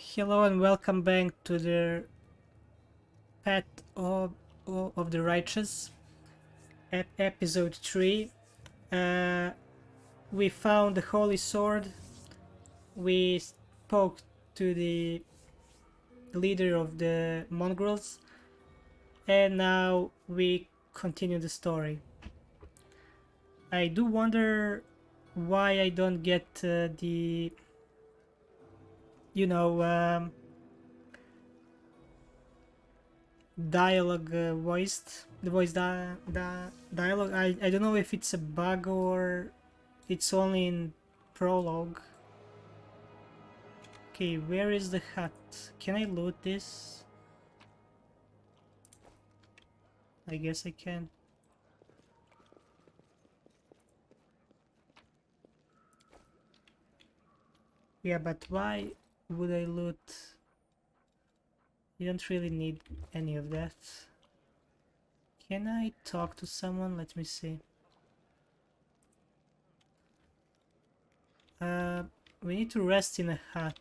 Hello and welcome back to the Path of the Righteous, episode 3. Uh, we found the Holy Sword, we spoke to the leader of the mongrels, and now we continue the story. I do wonder why I don't get the, you know, dialogue voiced the voice dialogue. I don't know if it's a bug or it's only in prologue. Okay, where is the hut? Can I loot this? I guess I can. Yeah, but why would I loot? You don't really need any of that. Can I talk to someone? Let me see. We need to rest in a hut.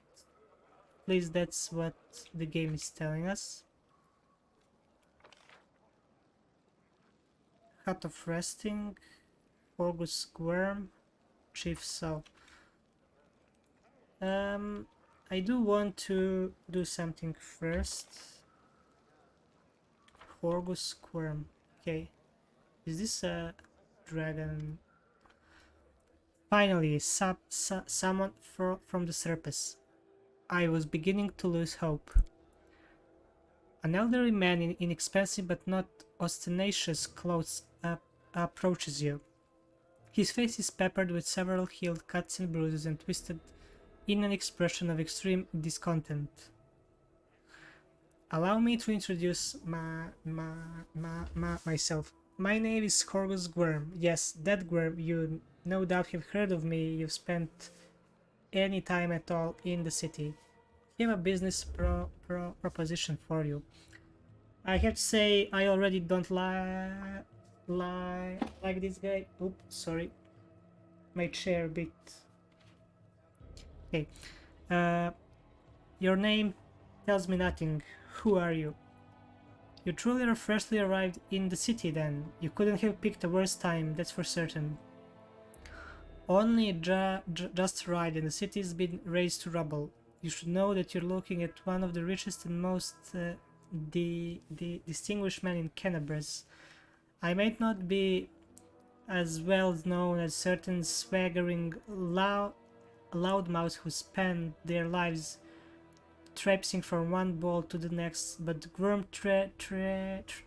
At least that's what the game is telling us. Hut of resting. August Worm. Chief Cell. I do want to do something first. Horgus Squirm. Okay. Is this a dragon? Finally, someone from the surface. I was beginning to lose hope. An elderly man in inexpensive but not ostentatious clothes approaches you. His face is peppered with several healed cuts and bruises and twisted in an expression of extreme discontent. Allow me to introduce myself. My name is Corgus Gworm. Yes, that Gworm. You no doubt have heard of me. You've spent any time at all in the city. I have a business proposition for you. I have to say, I already don't like this guy. Oops, sorry. My chair bit. Okay. Your name tells me nothing. Who are you? You truly are freshly arrived in the city then. You couldn't have picked a worse time, that's for certain. Only just right and the city's been razed to rubble. You should know that you're looking at one of the richest and most distinguished men in Canabras. I might not be as well known as certain swaggering loudmouths who spend their lives traipsing from one ball to the next, but the Gworm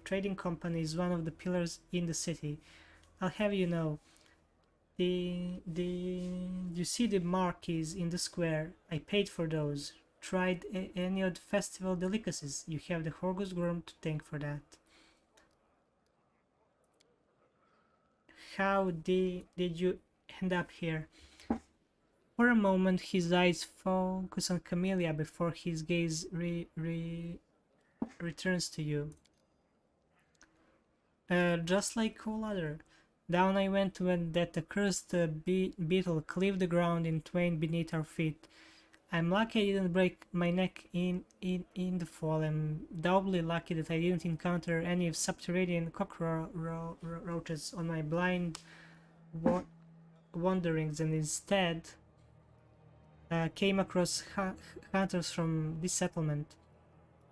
Trading Company is one of the pillars in the city. I'll have you know. You see the marquees in the square? I paid for those. Tried any of the festival delicacies? You have the Horgus Gworm to thank for that. How did you end up here? For a moment, his eyes focus on Camellia before his gaze returns to you. Just like all other. Down I went when that accursed beetle cleaved the ground in twain beneath our feet. I'm lucky I didn't break my neck in the fall. I'm doubly lucky that I didn't encounter any of subterranean cockroaches on my blind wanderings and instead came across hunters from this settlement.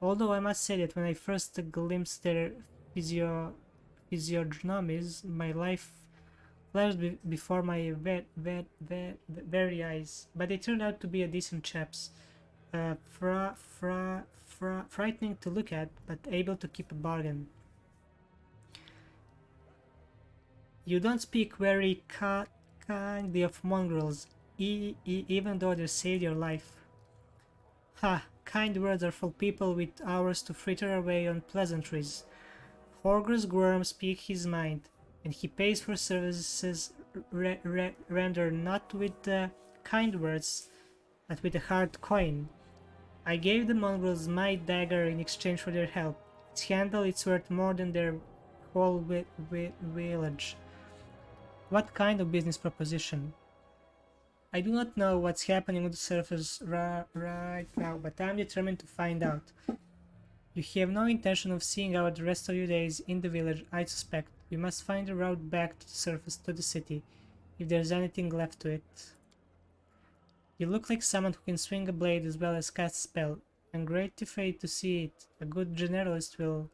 Although I must say that when I first glimpsed their physiognomies, my life flashed before my very eyes. But they turned out to be a decent chaps, frightening to look at, but able to keep a bargain. You don't speak very kindly of mongrels, even though they saved your life. Ha! Kind words are for people with hours to fritter away on pleasantries. Horgus Gworm speaks his mind, and he pays for services rendered not with kind words, but with a hard coin. I gave the mongrels my dagger in exchange for their help. Its handle is worth more than their whole village. What kind of business proposition? I do not know what's happening on the surface right now, but I'm determined to find out. You have no intention of seeing out the rest of your days in the village, I suspect. You must find a route back to the surface, to the city, if there's anything left to it. You look like someone who can swing a blade as well as cast a spell. I'm greatly afraid to see it. A good generalist will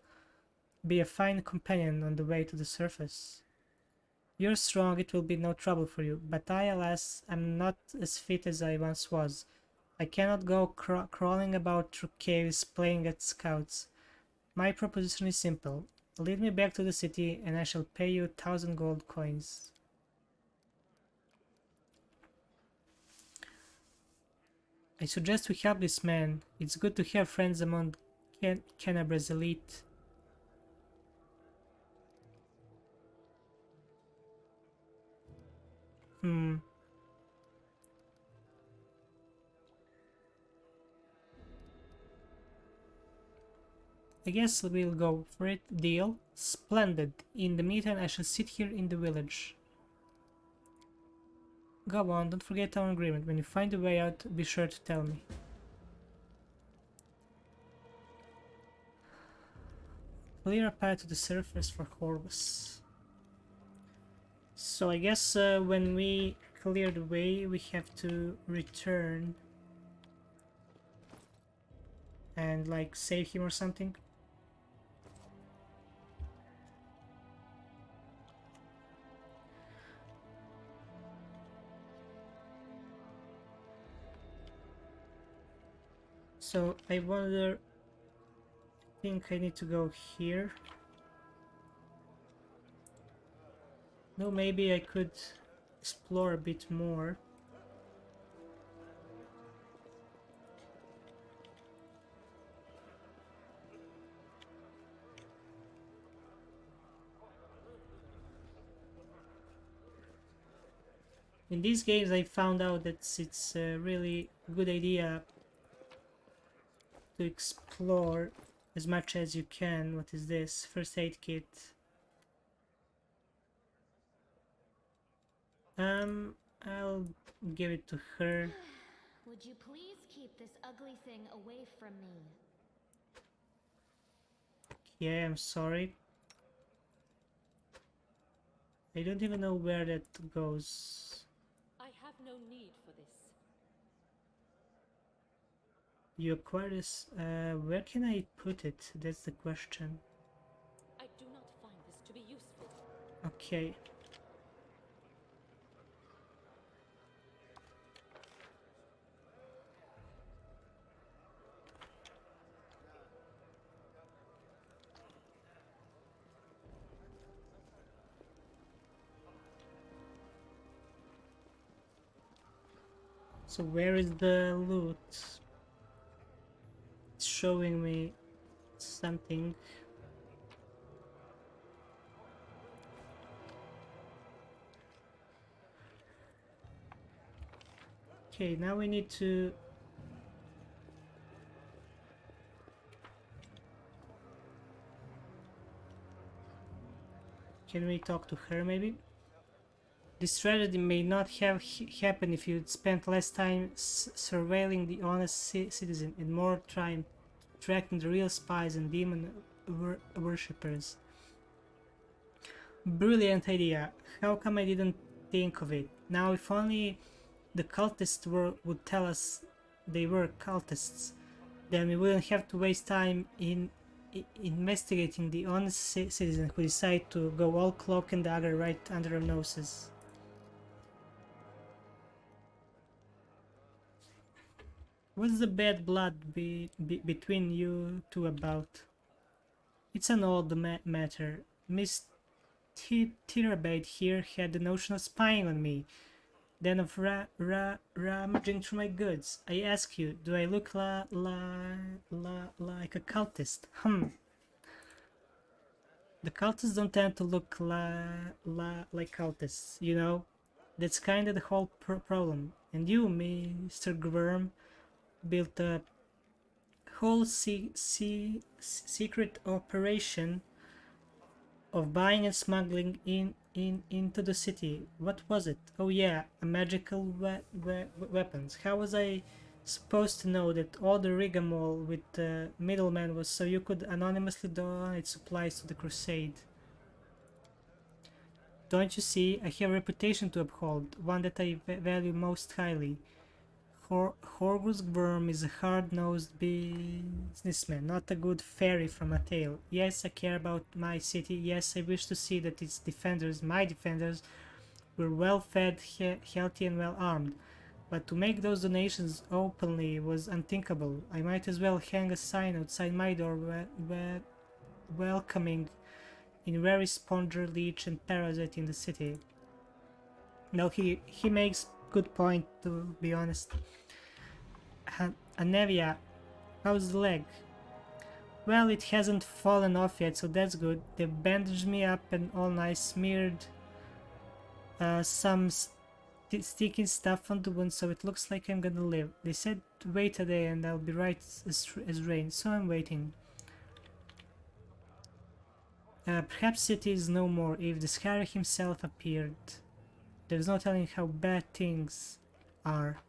be a fine companion on the way to the surface. You're strong, it will be no trouble for you, but I, alas, am not as fit as I once was. I cannot go crawling about through caves playing at scouts. My proposition is simple. Lead me back to the city and I shall pay you 1,000 gold coins. I suggest we help this man. It's good to have friends among Canabra's elite. I guess we'll go for it. Deal. Splendid. In the meantime, I shall sit here in the village. Go on, don't forget our agreement. When you find a way out, be sure to tell me. Clear a path to the surface for Horus. So I guess when we clear the way, we have to return and like save him or something. So I wonder, I think I need to go here. No, maybe I could explore a bit more. In these games I found out that it's a really good idea to explore as much as you can. What is this? First aid kit. I'll give it to her. Would you please keep this ugly thing away from me? Yeah, I'm sorry. I don't even know where that goes. I have no need for this. You acquire this. Where can I put it? That's the question. I do not find this to be useful. Okay. So where is the loot? It's showing me something. Okay, now we need to... Can we talk to her maybe? This tragedy may not have happened if you'd spent less time surveilling the honest citizen and more time tracking the real spies and demon worshippers. Brilliant idea. How come I didn't think of it? Now if only the cultists would tell us they were cultists, then we wouldn't have to waste time in investigating the honest citizen who decide to go all cloak and dagger right under our noses. What's the bad blood between you two about? It's an old matter. Miss Tirabade here had the notion of spying on me, then of rummaging through my goods. I ask you, do I look like a cultist? The cultists don't tend to look like cultists, you know? That's kinda the whole problem. And you, Mr. Gworm, built a whole secret operation of buying and smuggling in into the city. What was it? Oh yeah, a magical weapons. How was I supposed to know that all the rigmarole with the middleman was so you could anonymously donate supplies to the crusade? Don't you see? I have a reputation to uphold, one that I value most highly. Horgus Worm is a hard-nosed businessman, not a good fairy from a tale. Yes, I care about my city. Yes, I wish to see that its defenders, my defenders, were well-fed, healthy and well-armed. But to make those donations openly was unthinkable. I might as well hang a sign outside my door welcoming in very sponger, leech and parasite in the city. No, he makes good point, to be honest. Anevia, how's the leg? Well, it hasn't fallen off yet, so that's good. They bandaged me up and all nice, smeared some sticky stuff on the wound, so it looks like I'm gonna live. They said to wait a day and I'll be right as rain, so I'm waiting. Perhaps it is no more. If the Scarra himself appeared, there's no telling how bad things are.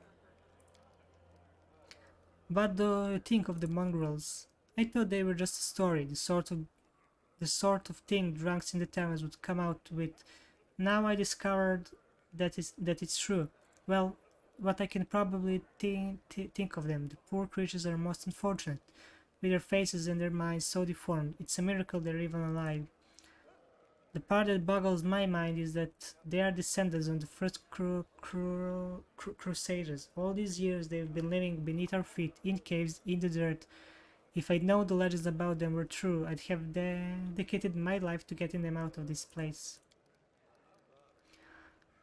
What do you think of the mongrels? I thought they were just a story, the sort of thing drunks in the taverns would come out with. Now I discovered that it's true. Well, what I can probably think of them. The poor creatures are most unfortunate, with their faces and their minds so deformed. It's a miracle they're even alive. The part that boggles my mind is that they are descendants of the first crusaders. All these years they've been living beneath our feet, in caves, in the dirt. If I'd known the legends about them were true, I'd have dedicated my life to getting them out of this place.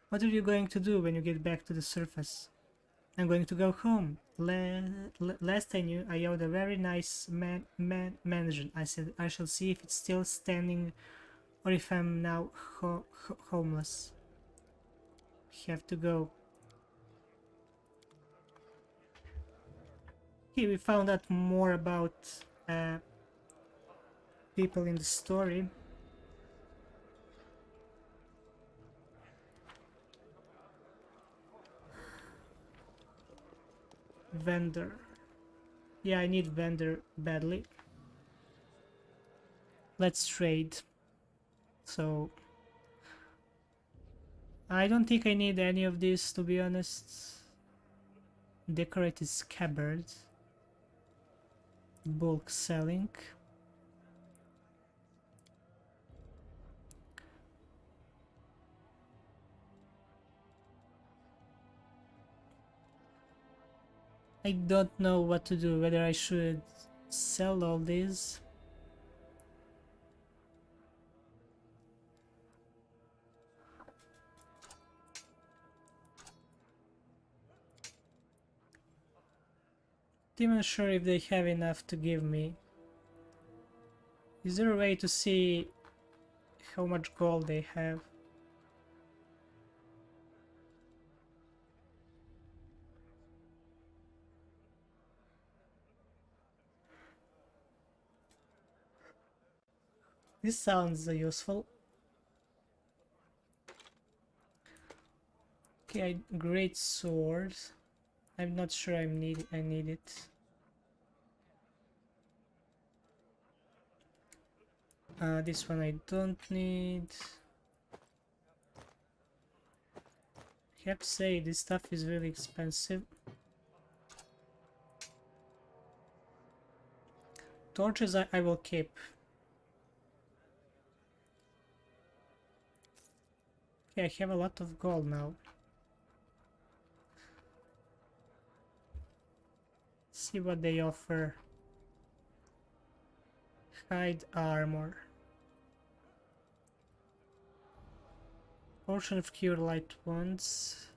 What are you going to do when you get back to the surface? I'm going to go home. Last I knew, I owed a very nice mansion. I said I shall see if it's still standing or if I'm now homeless. Have to go. Okay, we found out more about people in the story. Vendor. Yeah, I need vendor badly. Let's trade. So I don't think I need any of this, to be honest. Decorated scabbard. Bulk selling. I don't know what to do, whether I should sell all these. Not even sure if they have enough to give me. Is there a way to see how much gold they have? This sounds useful. Okay, great sword. I'm not sure I need it. This one I don't need. I have to say, this stuff is really expensive. Torches I will keep. Okay, I have a lot of gold now. See what they offer. Hide armor. Potion of cure light wounds.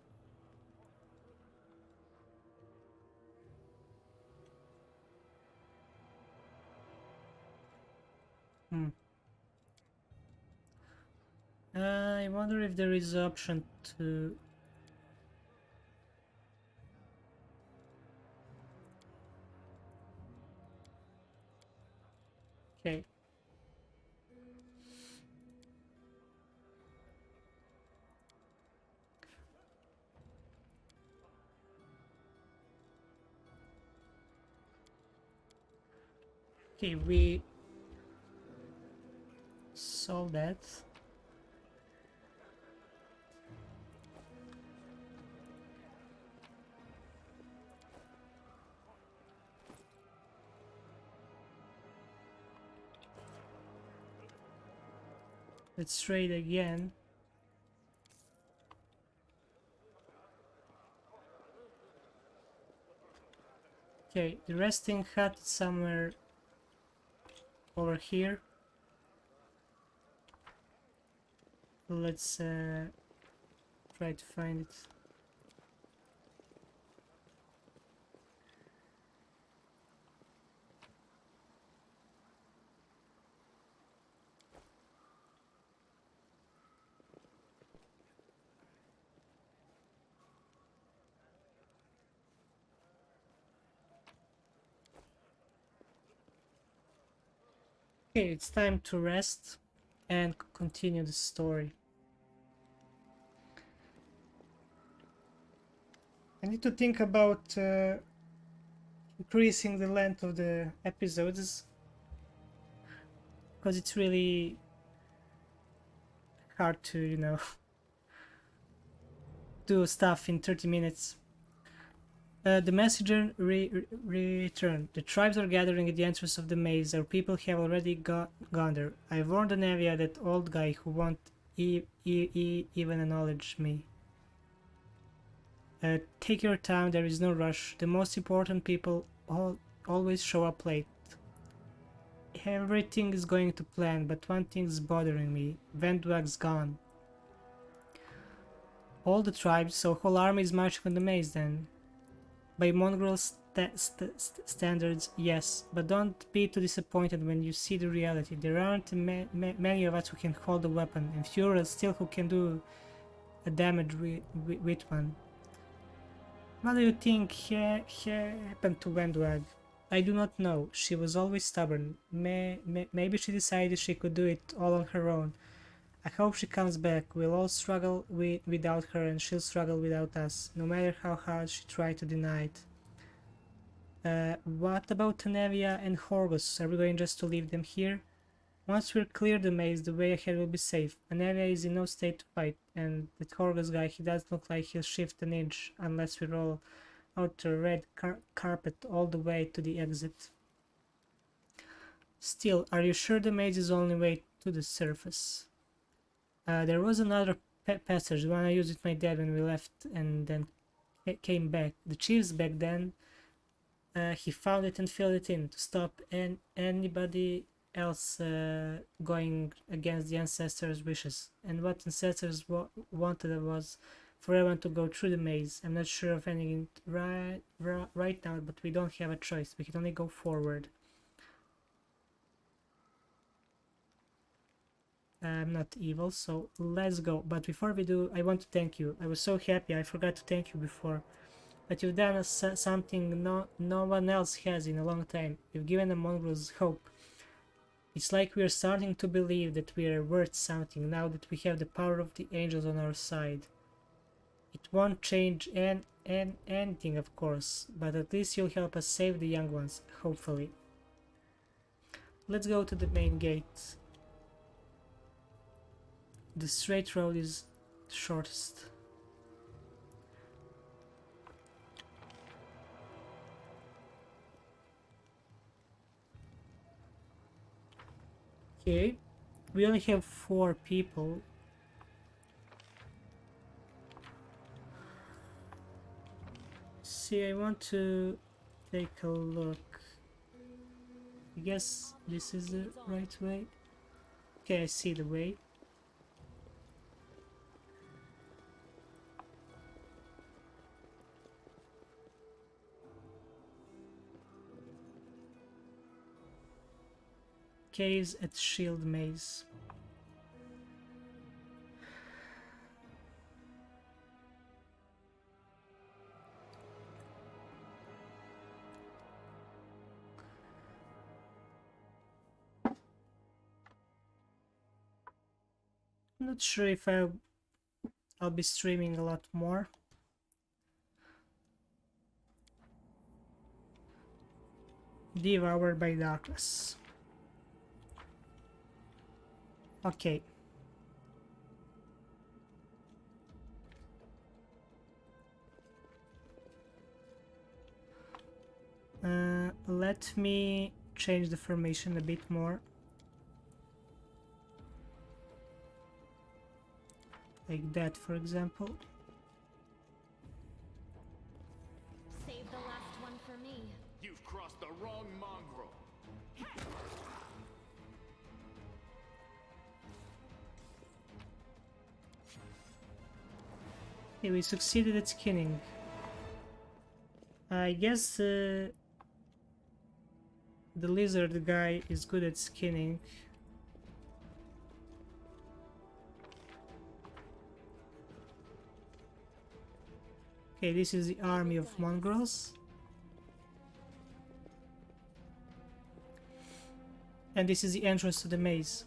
I wonder if there is an option to... Okay. Okay, we solved that. Let's trade again. Okay, the resting hut is somewhere over here. Let's try to find it. Okay, it's time to rest and continue the story. I need to think about increasing the length of the episodes because it's really hard to, you know, do stuff in 30 minutes. The messenger returned. The tribes are gathering at the entrance of the maze. Our people have already gone there. I warned Anevia, that old guy who won't even acknowledge me. Take your time, there is no rush. The most important people always show up late. Everything is going to plan, but one thing is bothering me. Vendwag's gone. All the tribes, so whole army is marching on the maze then. By mongrel standards, yes, but don't be too disappointed when you see the reality. There aren't many of us who can hold a weapon, and fewer still who can do a damage with one. What do you think happened to Wendwag? I do not know. She was always stubborn. Maybe she decided she could do it all on her own. I hope she comes back. We'll all struggle without her, and she'll struggle without us, no matter how hard she tried to deny it. What about Tenevia and Horgus? Are we going just to leave them here? Once we're clear the maze, the way ahead will be safe. Tenevia is in no state to fight, and that Horgus guy, he doesn't look like he'll shift an inch unless we roll out the red carpet all the way to the exit. Still, are you sure the maze is the only way to the surface? There was another passage, the one I used with my dad when we left and then came back. The chiefs back then, he found it and filled it in to stop anybody else going against the ancestors' wishes. And what ancestors wanted was for everyone to go through the maze. I'm not sure of anything right now, but we don't have a choice. We can only go forward. I'm not evil, so let's go. But before we do, I want to thank you. I was so happy, I forgot to thank you before. But you've done something no one else has in a long time. You've given the mongrels hope. It's like we're starting to believe that we are worth something now that we have the power of the angels on our side. It won't change anything, of course, but at least you'll help us save the young ones, hopefully. Let's go to the main gate. The straight road is the shortest. Okay, we only have 4 people. See, I want to take a look. I guess this is the right way. Okay, I see the way. Caves at Shield Maze. I'm not sure if I'll be streaming a lot more. Devoured by darkness. Okay. Let me change the formation a bit more. Like that, for example. Save the last one for me. You've crossed the wrong mongrel. Okay, we succeeded at skinning. I guess the lizard guy is good at skinning. Okay, this is the army of mongrels. And this is the entrance to the maze.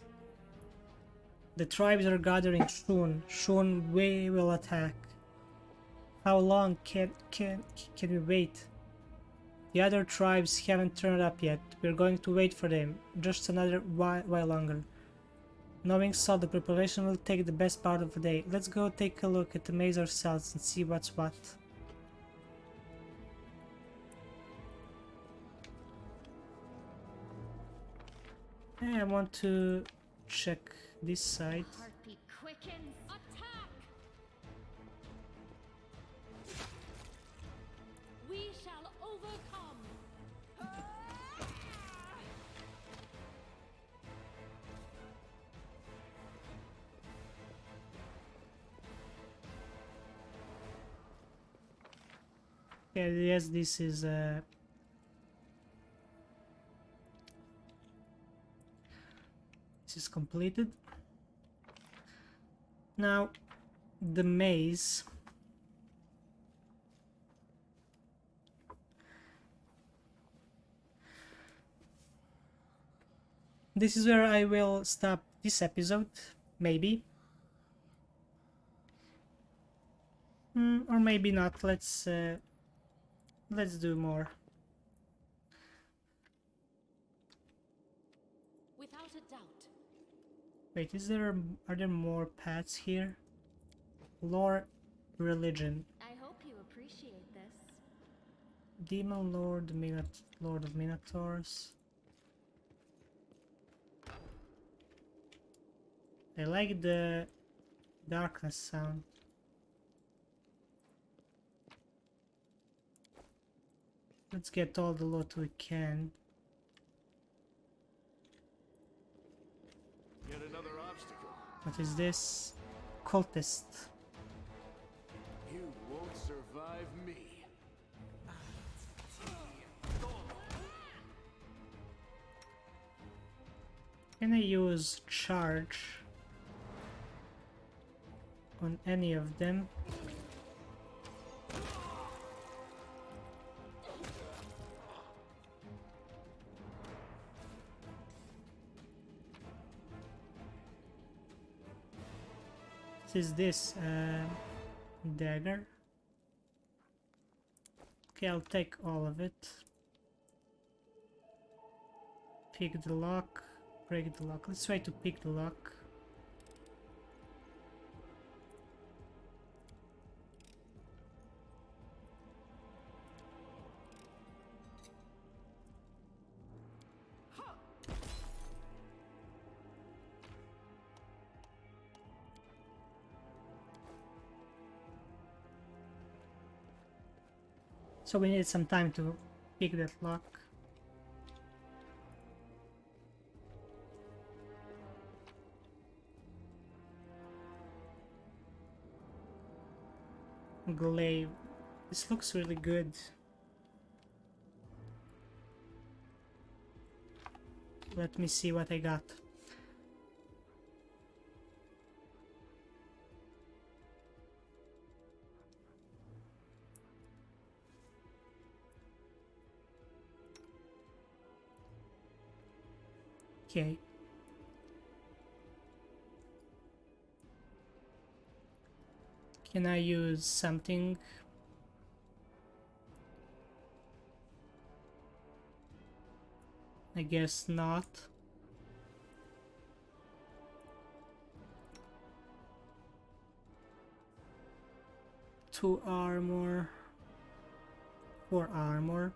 The tribes are gathering soon. Soon we will attack. How long can we wait? The other tribes haven't turned up yet. We're going to wait for them. Just another while longer. Knowing so, the preparation will take the best part of the day. Let's go take a look at the maze ourselves and see what's what. I want to check this side. Heartbeat quickens. Attack! We shall overcome. Yeah, yes, this is completed. Now the maze. This is where I will stop this episode, maybe. Or maybe not. Let's do more. Without a doubt. Wait, are there more paths here? Lore, religion, I hope you appreciate this. demon lord, lord of minotaurs. I like the darkness sound. Let's get all the loot we can. Yet another obstacle. What is this? Cultist. You won't survive me. Can I use charge on any of them? What is this? Dagger? Okay, I'll take all of it. Pick the lock. Break the lock. Let's try to pick the lock. So we need some time to pick that lock. Glaive. This looks really good. Let me see what I got. Okay. Can I use something? I guess not. Two armor. 4 armor.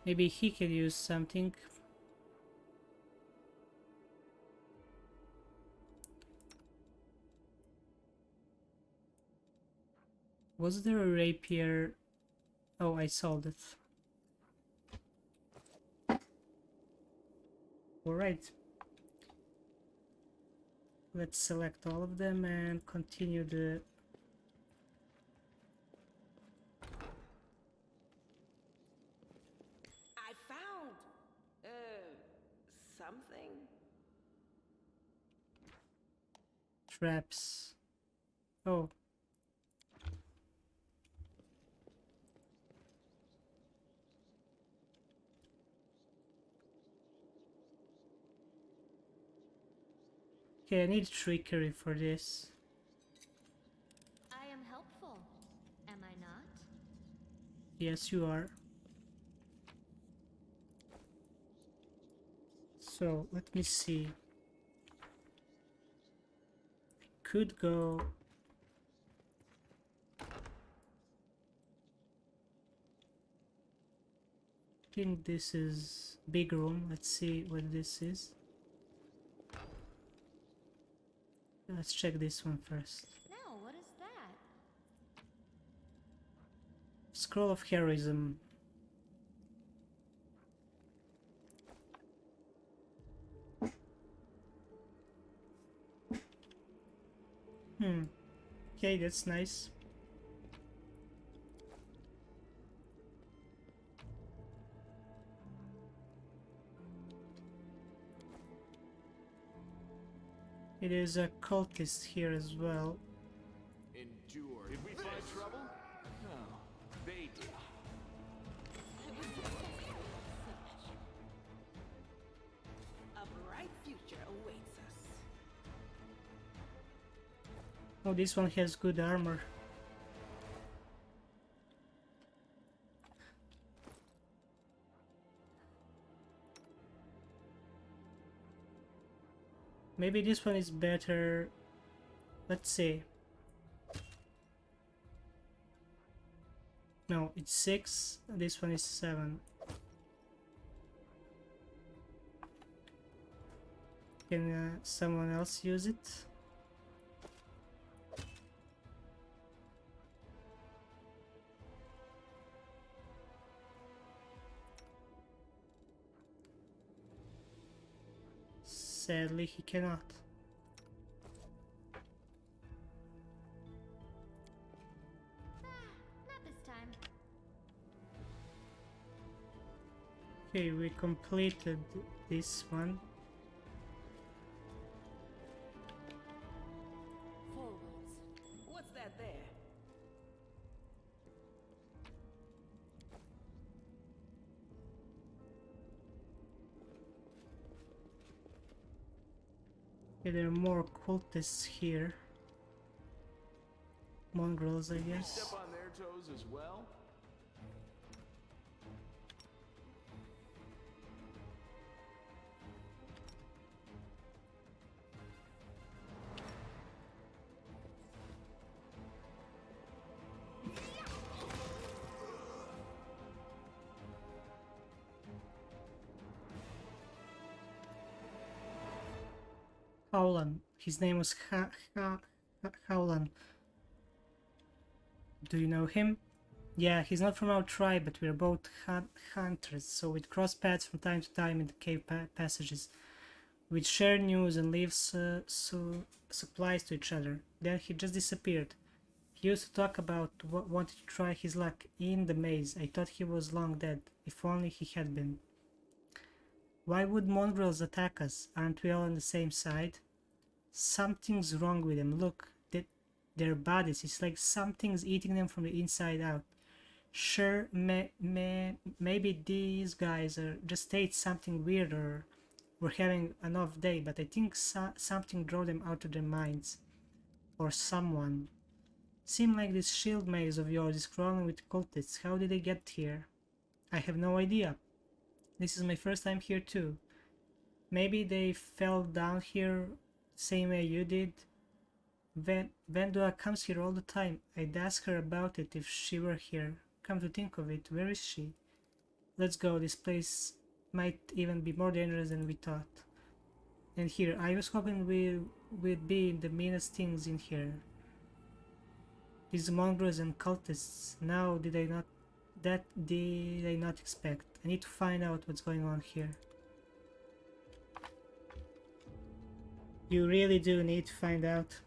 Maybe he could use something. Was there a rapier? Oh, I sold it. Alright. Let's select all of them and continue the... I found something. traps. Oh. Okay, I need trickery for this. I am helpful, am I not? Yes, you are. So, let me see. I could go... I think this is big room. Let's see what this is. Let's check this one first. Now, what is that? Scroll of Heroism. Okay, that's nice. It is a cultist here as well. Endure. Did we find trouble? No, they did. A bright future awaits us. Oh, this one has good armor. Maybe this one is better. Let's see. No, it's 6. This one is 7. Can someone else use it? Sadly, he cannot. Not this time. Okay, we completed this one. Forwards. What's that there? Okay, there are more cultists here. Mongrels, I guess. Step on their toes as well? Howlan. His name was Howlan. Do you know him? Yeah, he's not from our tribe, but we're both hunters, so we'd cross paths from time to time in the cave passages. We'd share news and leave supplies to each other. Then he just disappeared. He used to talk about wanting to try his luck in the maze. I thought he was long dead, if only he had been. Why would mongrels attack us? Aren't we all on the same side? Something's wrong with them. Look, their bodies. It's like something's eating them from the inside out. Sure, maybe these guys are just ate something weird or were having an off day, but I think something drove them out of their minds. Or someone. Seemed like this shield maze of yours is crawling with cultists. How did they get here? I have no idea. This is my first time here too. Maybe they fell down here same way you did. Vendua comes here all the time. I'd ask her about it if she were here. Come to think of it, where is she? Let's go, this place might even be more dangerous than we thought. And here, I was hoping we'd be the meanest things in here. These mongrels and cultists. Now did I not expect. I need to find out what's going on here. You really do need to find out.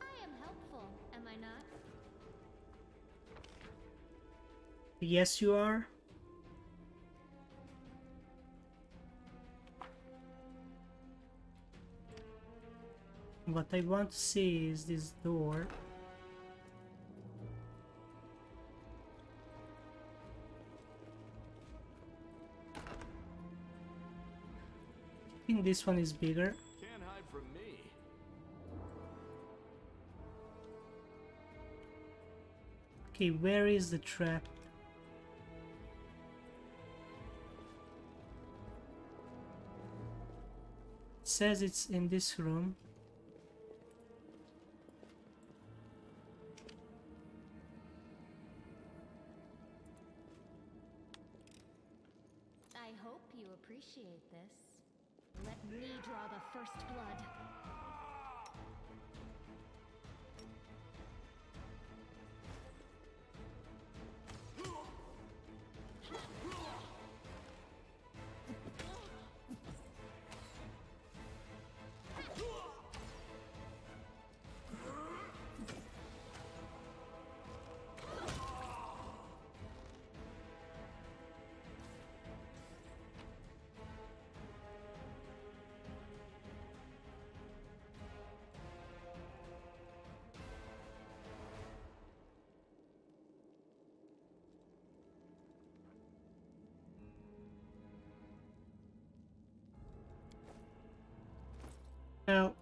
I am helpful, am I not? Yes, you are. What I want to see is this door. I think this one is bigger. Can't hide from me. Okay, where is the trap? It says it's in this room. I hope you appreciate this. Let me draw the first blood. Well,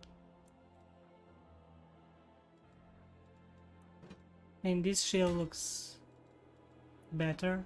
and this shield looks better.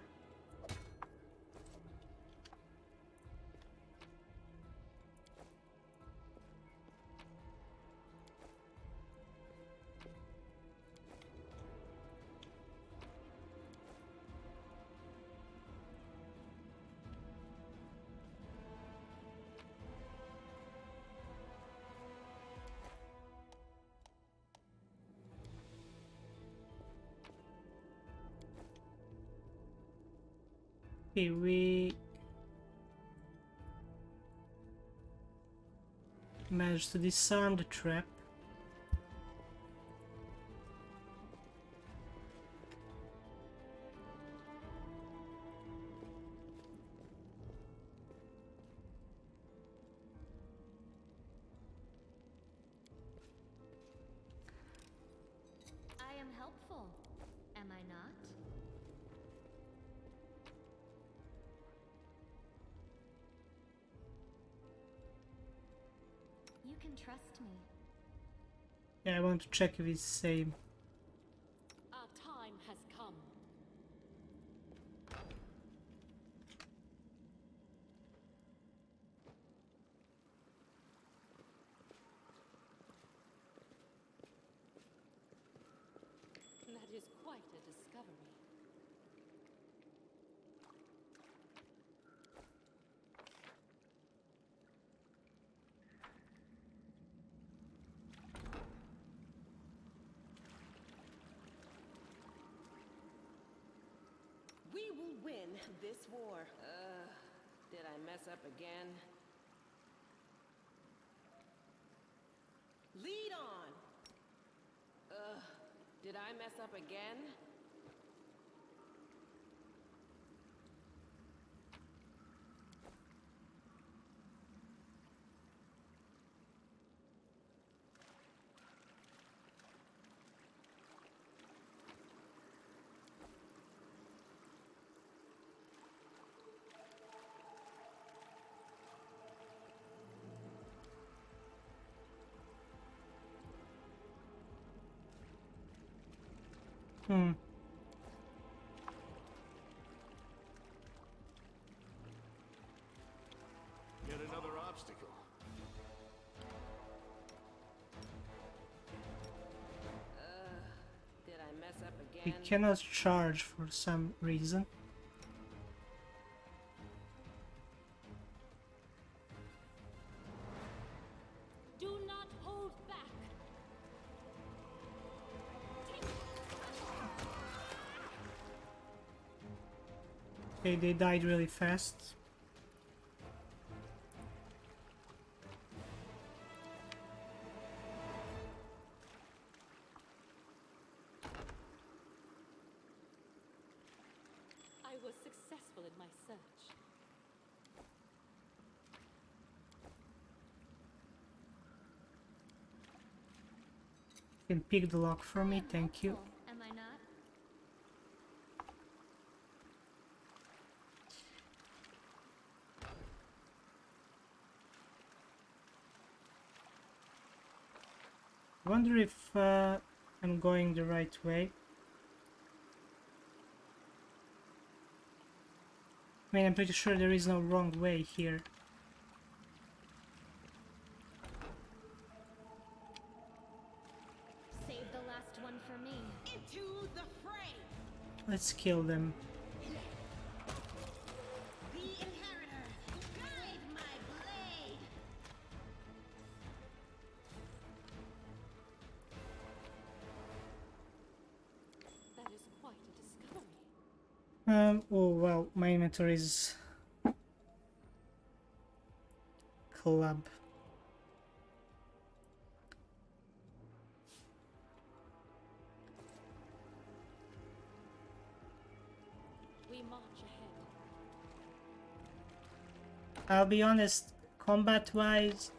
Okay, we managed to disarm the trap. I am helpful, am I not? You can trust me. Yeah, I want to check if it's the same. Our time has come. That is quite a discovery. We will win this war. Did I mess up again? Lead on! Did I mess up again? Hmm. Yet another obstacle. Did I mess up We again? cannot charge for some reason. Do not hold back. Okay, they died really fast. I was successful in my search. You can pick the lock for me, thank you. Helpful, am I not? Wonder if I'm going the right way. I mean, I'm pretty sure there is no wrong way here. Save the last one for me. Into the fray! Let's kill them. The inheritor! Guide my blade! That is quite a discovery. Oh well, my inventory is club. We march ahead. I'll be honest, combat-wise,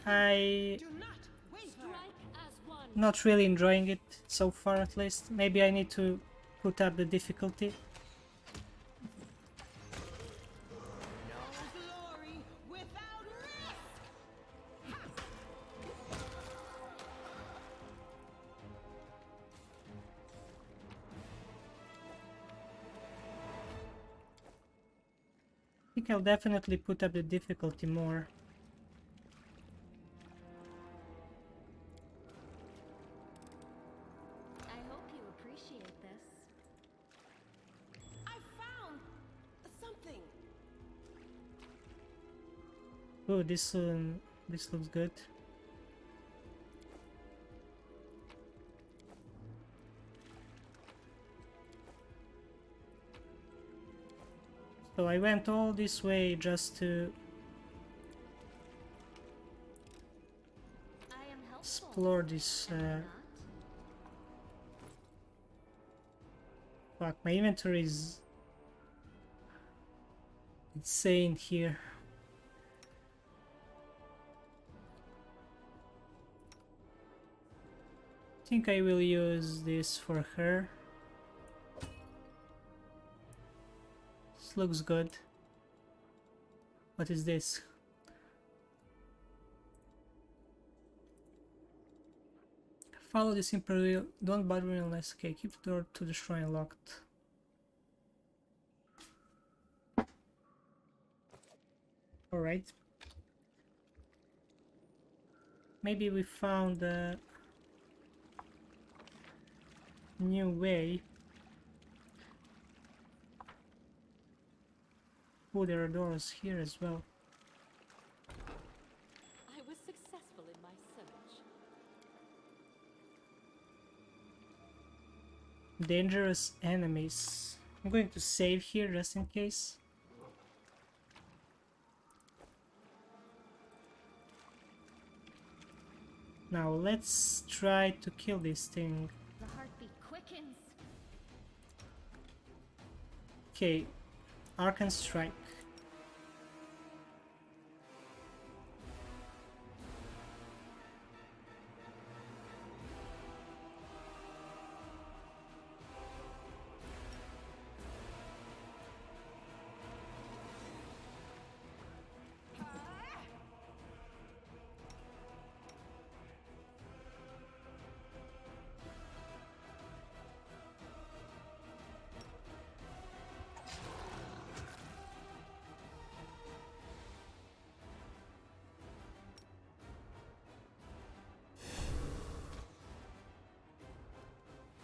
I Do not waver! Strike as one. not really enjoying it so far, at least. Maybe I need to put up the difficulty. No glory without risk! I think I'll definitely put up the difficulty more. I hope you appreciate this. I found something! Oh, this looks good. So I went all this way just to I am helpful. explore this. Am I not? Fuck, my inventory is insane here. I think I will use this for her. This looks good. What is this? Follow this imperial. Don't bother me unless. Okay, keep the door to the shrine locked. Alright. Maybe we found a new way. Oh, there are doors here as well. I was successful in my search. Dangerous enemies. I'm going to save here just in case. Now let's try to kill this thing. The heartbeat quickens. Okay, Arcane Strike.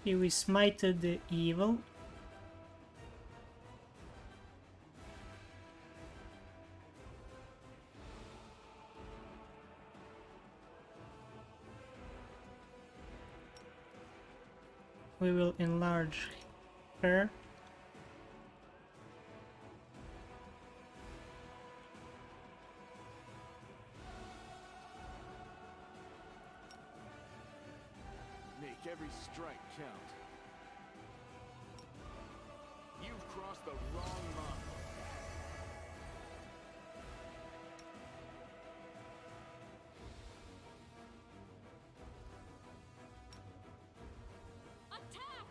Okay, we smited the evil. We will enlarge her. Make every strike count. You've crossed the wrong line. Attack!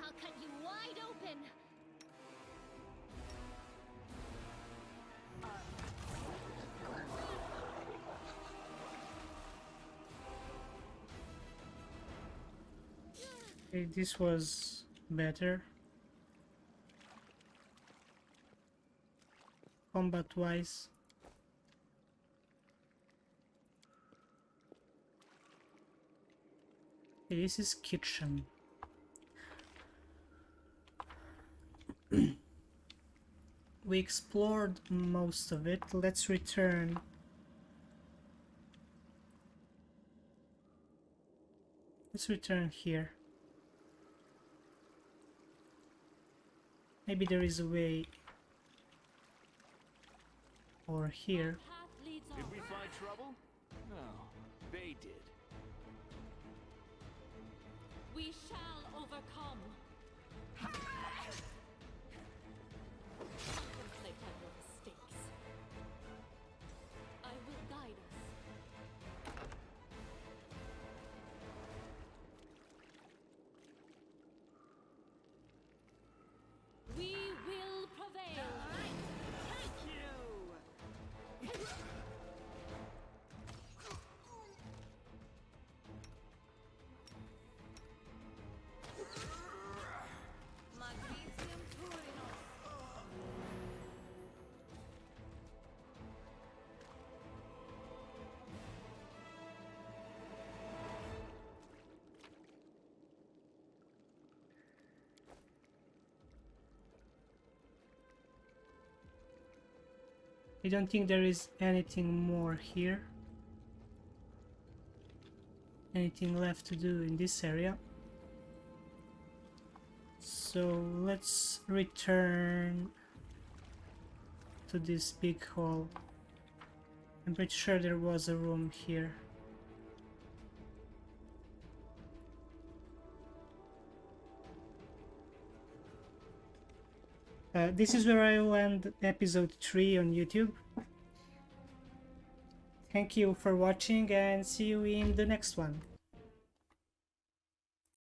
I'll cut you wide open. Okay, this was better. Combat wise. Okay, this is kitchen. We explored most of it. Let's return. Let's return here. Maybe there is a way. Or here. Path leads Did on. we find trouble? No, they did. We shall overcome. Contemplate on your mistakes. I will guide us. We will prevail. Thank you! Magnesium Turinos. I don't think there is anything more here. Anything left to do in this area. So let's return to this big hall. I'm pretty sure there was a room here. This is where I will end episode 3 on YouTube. Thank you for watching and see you in the next one.